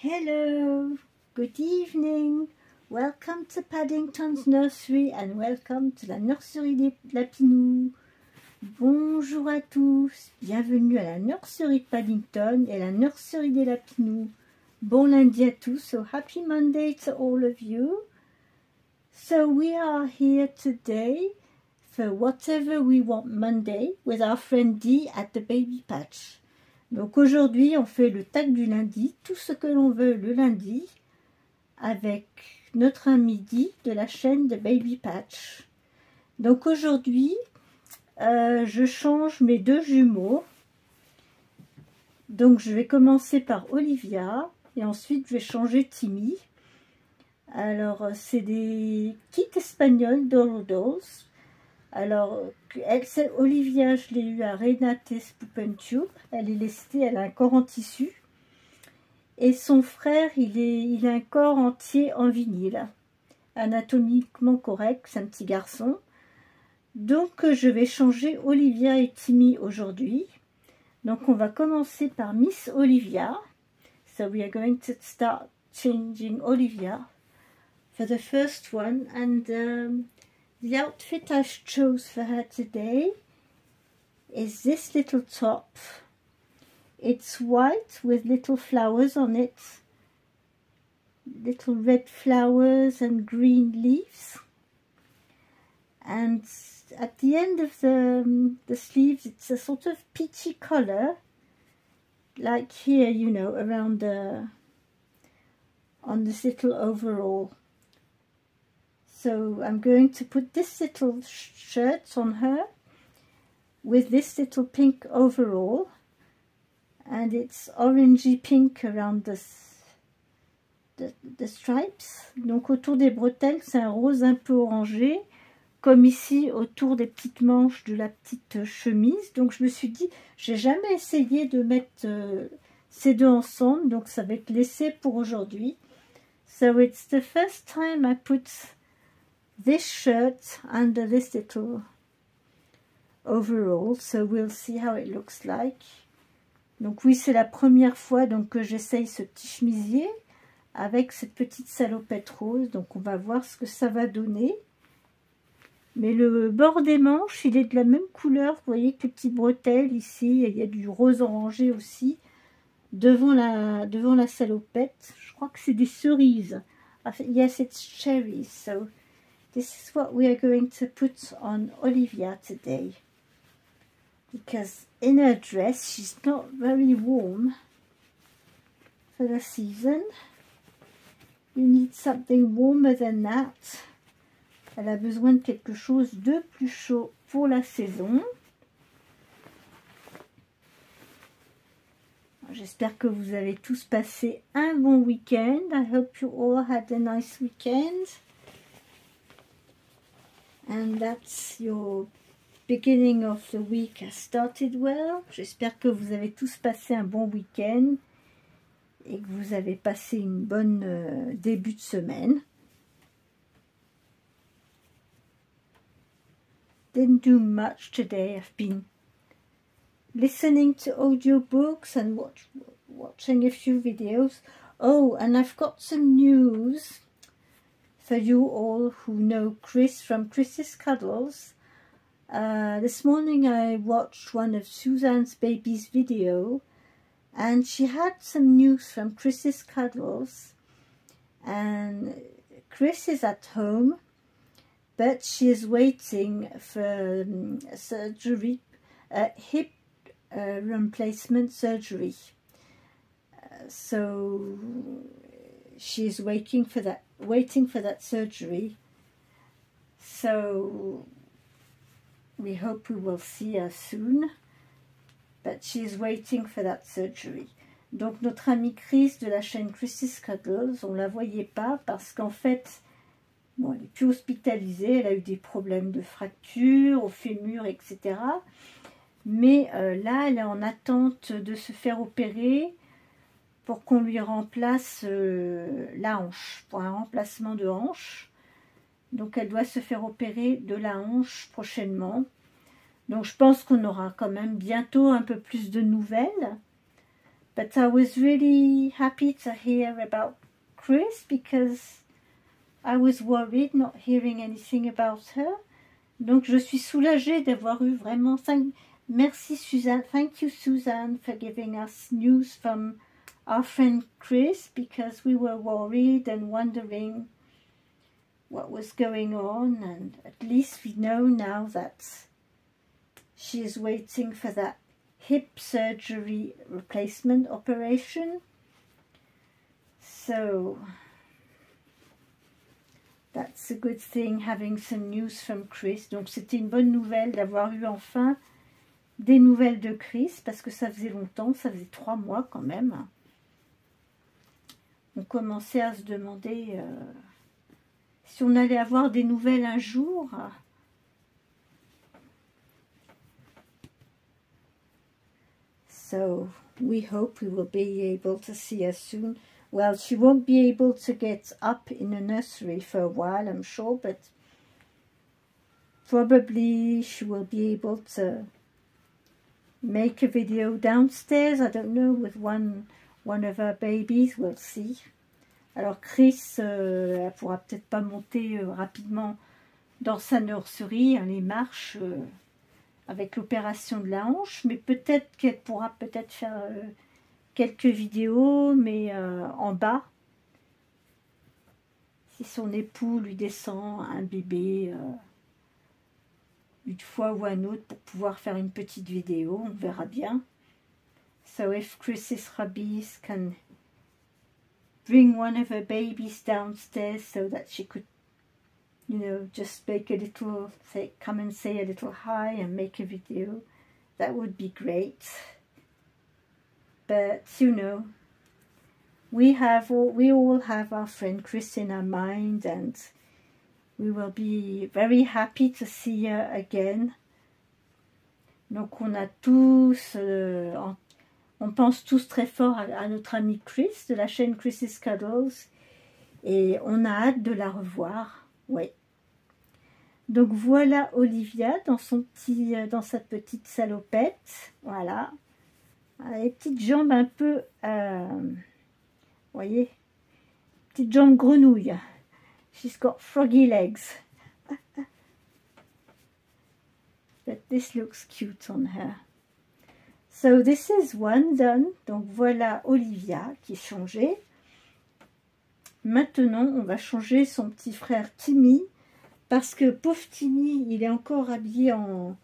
Hello, good evening, welcome to Paddington's Nursery and welcome to la nurserie des Lapinous. Bonjour à tous, bienvenue à la nurserie de Paddington et la nurserie des Lapinous. Bon lundi à tous, so happy Monday to all of you. So we are here today for Whatever We Want Monday with our friend Dee at the Baby Patch. Donc aujourd'hui, on fait le tag du lundi, tout ce que l'on veut le lundi, avec notre ami Dee de la chaîne de Baby Patch. Donc aujourd'hui, je change mes deux jumeaux. Donc je vais commencer par Olivia et ensuite je vais changer Timmy. Alors c'est des kits espagnols Dolls. Alors, Olivia, je l'ai eu à Renate's Puppentube. Elle est lestée, elle a un corps en tissu. Et son frère, il a un corps entier en vinyle. Anatomiquement correct, c'est un petit garçon. Donc, je vais changer Olivia et Timmy aujourd'hui. Donc, on va commencer par Miss Olivia. So, we are going to start changing Olivia for the first one. And the outfit I chose for her today is this little top. It's white with little flowers on it, little red flowers and green leaves. And at the end of the sleeves, it's a sort of peachy color, like here, you know, around on this little overall. So I'm going to put this little shirt on her with this little pink overall, and it's orangey pink around the stripes. Donc autour des bretelles, c'est un rose un peu orangé, comme ici autour des petites manches de la petite chemise. Donc je me suis dit, j'ai jamais essayé de mettre ces deux ensemble, donc ça va être l'essai pour aujourd'hui. So it's the first time I put this shirt under this little overall, so we'll see how it looks like. Donc oui, c'est la première fois donc que j'essaye ce petit chemisier avec cette petite salopette rose, donc on va voir ce que ça va donner. Mais le bord des manches, il est de la même couleur, vous voyez que les petites bretelles ici, il y a du rose orangé aussi devant la salopette. Je crois que c'est des cerises. Yes, it's cherries, so this is what we are going to put on Olivia today, because in her dress she's not very warm for the season. You need something warmer than that. Elle a besoin de quelque chose de plus chaud pour la saison. J'espère que vous avez tous passé un bon week-end. I hope you all had a nice weekend. And that's your beginning of the week has started well. J'espère que vous avez tous passé un bon week-end et que vous avez passé une bonne début de semaine. Didn't do much today. I've been listening to audiobooks and watching a few videos. Oh, and I've got some news for you all who know Chris from Chris's Cuddles. This morning I watched one of Suzanne's baby's video, and she had some news from Chris's Cuddles. And Chris is at home, but she is waiting for surgery, hip replacement surgery. So she is waiting for that surgery. So we hope we will see her soon, but she is waiting for that surgery. Donc notre amie Chris de la chaîne Chris's Cuddles, on la voyait pas parce qu'en fait, bon, elle n'est plus hospitalisée, elle a eu des problèmes de fractures au fémur, etc. Mais là, elle est en attente de se faire opérer pour qu'on lui remplace la hanche, pour un remplacement de hanche. Donc elle doit se faire opérer de la hanche prochainement. Donc je pense qu'on aura quand même bientôt un peu plus de nouvelles. But I was really happy to hear about Chris because I was worried not hearing anything about her. Donc je suis soulagée d'avoir eu vraiment 5... Merci Suzanne, thank you Suzanne for giving us news from our friend Chris, because we were worried and wondering what was going on, and at least we know now that she is waiting for that hip surgery replacement operation. So that's a good thing, having some news from Chris. Donc c'était une bonne nouvelle d'avoir eu enfin des nouvelles de Chris, parce que ça faisait longtemps, ça faisait 3 mois quand même. On commençait à se demander si on allait avoir des nouvelles un jour. So we hope we will be able to see her soon. Well, she won't be able to get up in the nursery for a while, I'm sure, but probably she will be able to make a video downstairs, I don't know, with one of her babies, we'll see. Alors Chris, elle pourra peut-être pas monter rapidement dans sa nurserie, hein, les marches avec l'opération de la hanche, mais peut-être qu'elle pourra peut-être faire quelques vidéos, mais en bas, si son époux lui descend un bébé une fois ou un autre pour pouvoir faire une petite vidéo, on verra bien. So if Chris's hubbies can bring one of her babies downstairs so that she could, you know, just make a little, come and say a little hi and make a video, that would be great. But you know, we all have our friend Chris in our mind, and we will be very happy to see her again. Donc on a tous, on pense tous très fort à notre ami Chris de la chaîne Chris's Cuddles, et on a hâte de la revoir. Oui. Donc voilà Olivia dans dans sa petite salopette. Voilà. Les petites jambes un peu, voyez, petites jambes grenouilles. She's got froggy legs. But this looks cute on her. So this is one done. Donc voilà Olivia qui est changée. Maintenant, on va changer son petit frère Timmy. Parce que pauvre Timmy, il est encore habillé en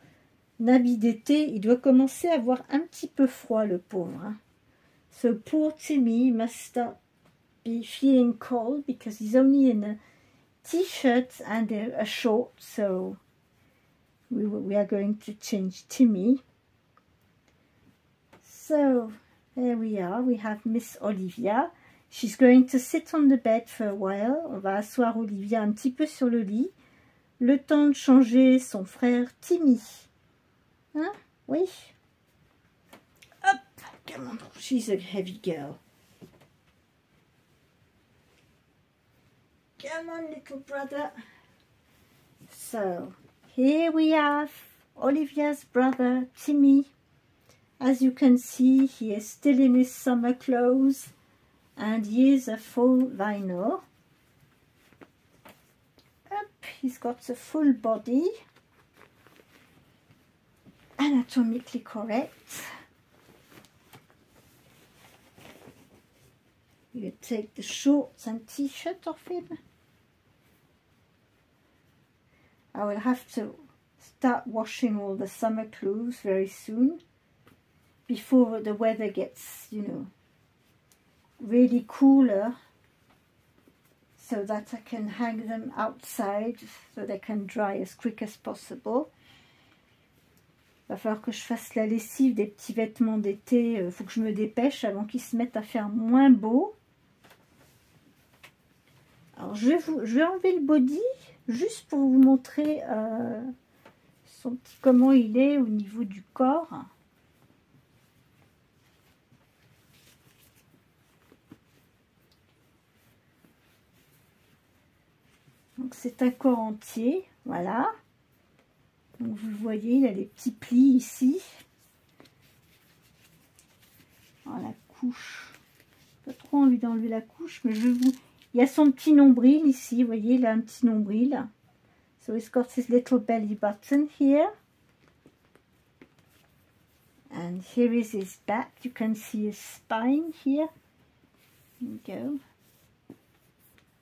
habit d'été. Il doit commencer à avoir un petit peu froid, le pauvre. Hein. So poor Timmy must start be feeling cold because he's only in a t-shirt and a short. So we are going to change Timmy. So there we are. We have Miss Olivia. She's going to sit on the bed for a while. On va asseoir Olivia un petit peu sur le lit. Le temps de changer son frère Timmy. Hein? Oui. Hop, come on. She's a heavy girl. Come on, little brother. So, here we have Olivia's brother, Timmy. As you can see, he is still in his summer clothes, and he is a full vinyl. Up, he's got a full body, anatomically correct. You take the shorts and t-shirt off him. I will have to start washing all the summer clothes very soon, before the weather gets, you know, really cooler, so that I can hang them outside so they can dry as quick as possible. Il va falloir que je fasse la lessive des petits vêtements d'été. Il faut que je me dépêche avant qu'ils se mettent à faire moins beau. Alors je vais enlever le body juste pour vous montrer comment il est au niveau du corps. Donc c'est un corps entier, voilà. Donc vous voyez, il a des petits plis ici. Alors, la couche. Pas trop envie d'enlever la couche, mais je vous... Il y a son petit nombril ici, vous voyez, il a un petit nombril. So he's got his little belly button here. And here is his back. You can see his spine here. There you go.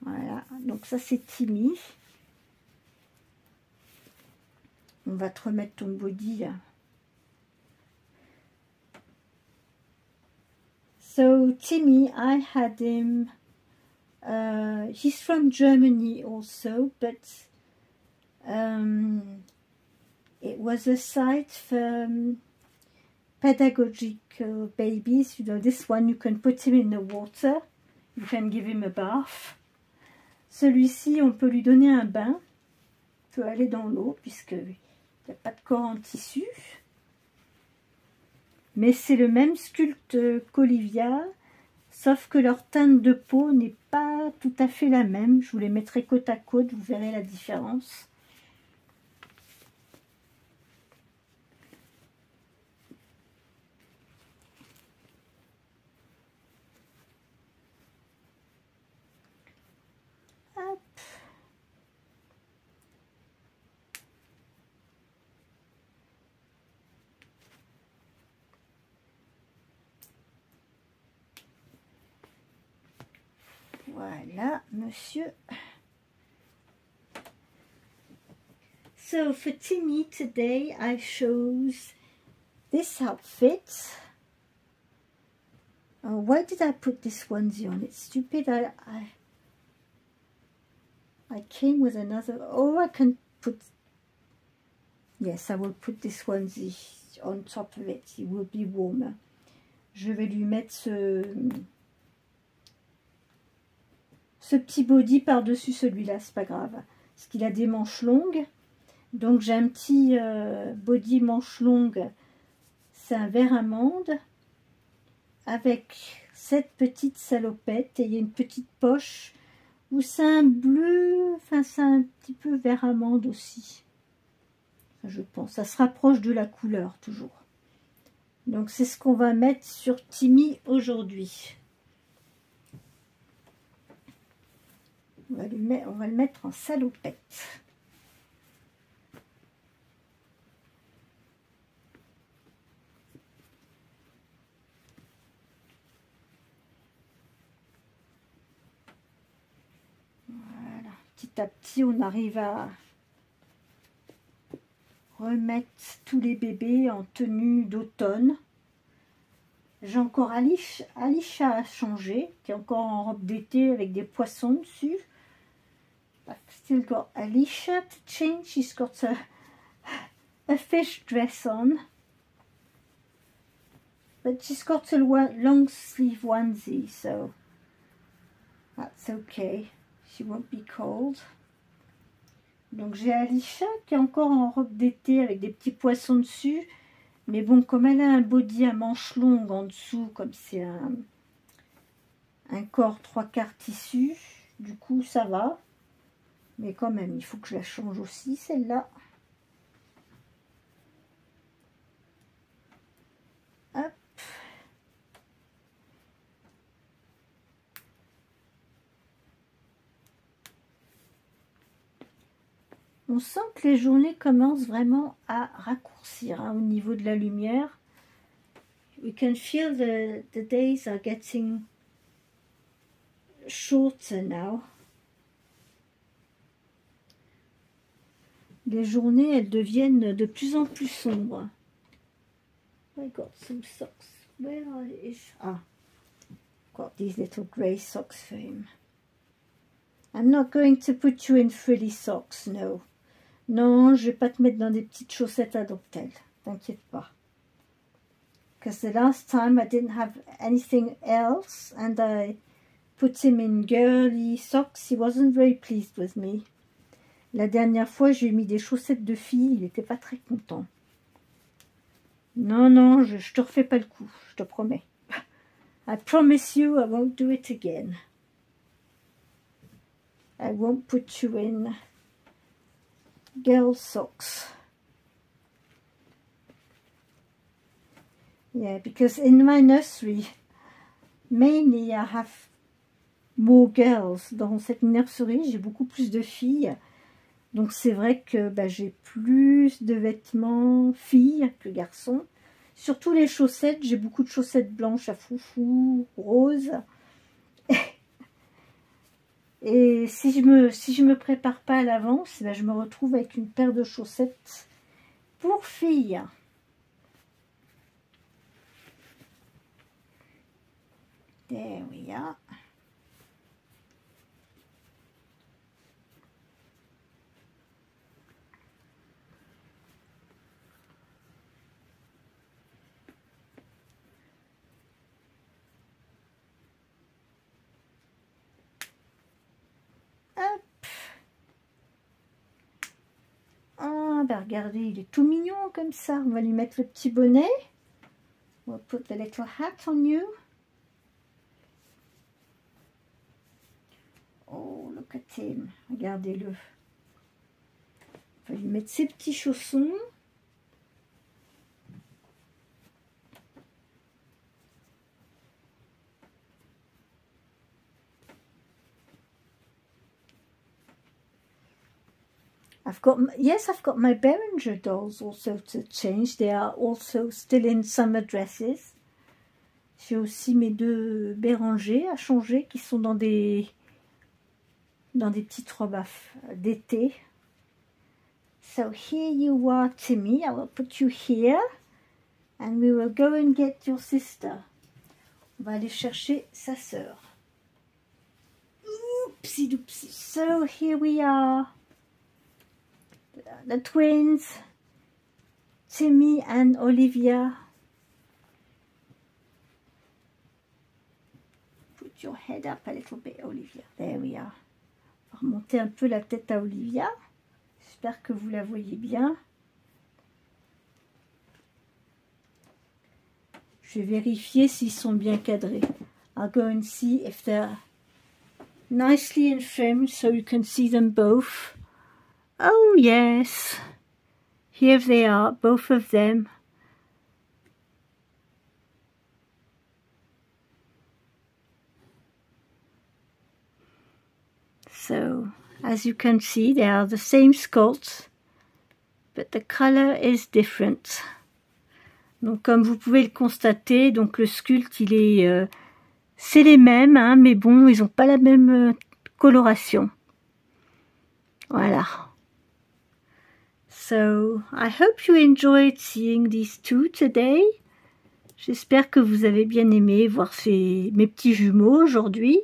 Voilà, donc ça c'est Timmy. On va te remettre ton body. So Timmy, I had him, he's from Germany also, but it was a site for pedagogic babies. You know, this one you can put him in the water, you can give him a bath. Celui-ci, on peut lui donner un bain, il peut aller dans l'eau puisqu'il n'y a pas de corps en tissu. Mais c'est le même sculpte qu'Olivia, sauf que leur teinte de peau n'est pas tout à fait la même. Je vous les mettrai côte à côte, vous verrez la différence. Hop. Voilà, monsieur. So for Timmy today, I chose this outfit. Oh, why did I put this onesie on? It's stupid. I came with another. Oh, I can put. Yes, I will put this onesie on top of it. It will be warmer. Je vais lui mettre ce petit body par-dessus celui-là, c'est pas grave. Parce qu'il a des manches longues. Donc j'ai un petit body manche longue. C'est un vert amande. Avec cette petite salopette. Et il y a une petite poche où c'est un bleu. Enfin, c'est un petit peu vert amande aussi. Je pense. Ça se rapproche de la couleur toujours. Donc c'est ce qu'on va mettre sur Timmy aujourd'hui. On va le mettre en salopette. Voilà. Petit à petit, on arrive à remettre tous les bébés en tenue d'automne. J'ai encore Alicia à changer, qui est encore en robe d'été avec des poissons dessus. I've still got Alicia to change. She's got a fish dress on. But she's got a long sleeve onesie, so that's okay. She won't be cold. Donc j'ai Alicia qui est encore en robe d'été avec des petits poissons dessus. Mais bon, comme elle a un body à manches longues en dessous, comme c'est un corps 3/4 tissu, du coup ça va. Mais quand même, il faut que je la change aussi, celle-là. Hop. On sent que les journées commencent vraiment à raccourcir au niveau de la lumière. We can feel the days are getting shorter now. Les journées, elles deviennent de plus en plus sombres. I got some socks. Where are these? Ah, got these little grey socks for him. I'm not going to put you in frilly socks, no. Non, je vais pas te mettre dans des petites chaussettes à dentelle. T'inquiète pas. Because the last time I didn't have anything else and I put him in girly socks. He wasn't very pleased with me. La dernière fois, j'ai mis des chaussettes de fille. Il n'était pas très content. Non, non, je te refais pas le coup. Je te promets. I promise you I won't do it again. I won't put you in girl socks. Yeah, because in my nursery mainly I have more girls. Dans cette nursery, j'ai beaucoup plus de filles. Donc c'est vrai que j'ai plus de vêtements filles que garçons. Surtout les chaussettes, j'ai beaucoup de chaussettes blanches à foufou, roses. Et si je me prépare pas à l'avance, je me retrouve avec une paire de chaussettes pour filles. There we are. Regardez, il est tout mignon comme ça. On va lui mettre le petit bonnet. We'll put the little hat on you. Oh, look at him. Regardez-le. On va lui mettre ses petits chaussons. I've got my Behringer dolls also to change. They are also still in summer dresses. J'ai aussi mes deux Béranger à changer qui sont dans des petites robes d'été. So here you are, Timmy. I will put you here and we will go and get your sister. On va aller chercher sa sœur. Oopsie doopsie. So here we are. The twins, Timmy and Olivia. Put your head up a little bit, Olivia. There we are. On va remonter un peu la tête à Olivia. J'espère que vous la voyez bien. Je vais vérifier s'ils sont bien cadrés. I'll go and see if they're nicely in frame so you can see them both. Oh yes, here they are, both of them. So, as you can see, they are the same sculpt, but the color is different. Donc, comme vous pouvez le constater, donc le sculpte, il est, c'est les mêmes, hein, mais bon, ils n'ont pas la même coloration. Voilà. So, I hope you enjoyed seeing these two today. J'espère que vous avez bien aimé voir mes petits jumeaux aujourd'hui.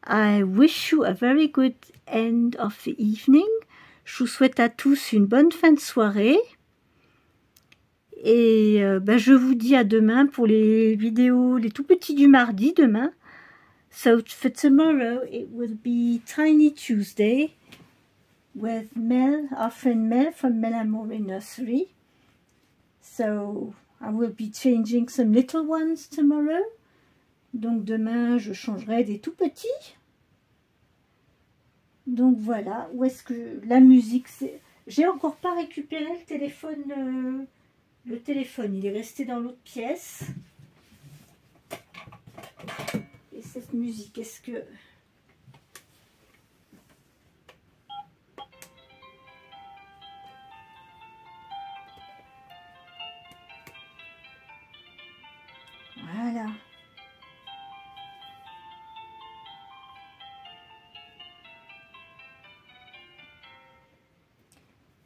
I wish you a very good end of the evening. Je vous souhaite à tous une bonne fin de soirée. Et je vous dis à demain pour les vidéos, les tout petits du mardi demain. So, for tomorrow, it will be Tiny Tuesday. With Mel, our friend Mel from Melamore Nursery. So I will be changing some little ones tomorrow. Donc demain je changerai des tout petits. Donc voilà, où est-ce que la musique, j'ai encore pas récupéré le téléphone. Le téléphone, il est resté dans l'autre pièce. Et cette musique, est-ce que... Voilà.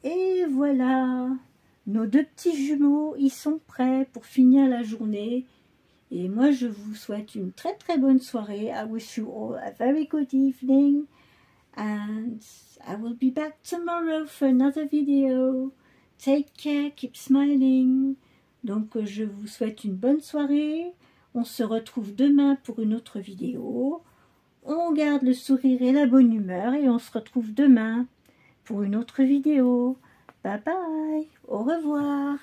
Et voilà. Nos deux petits jumeaux, ils sont prêts pour finir la journée. Et moi, je vous souhaite une très très bonne soirée. I wish you all a very good evening. And I will be back tomorrow for another video. Take care, keep smiling. Donc, je vous souhaite une bonne soirée. On se retrouve demain pour une autre vidéo. On garde le sourire et la bonne humeur. Et on se retrouve demain pour une autre vidéo. Bye bye. Au revoir.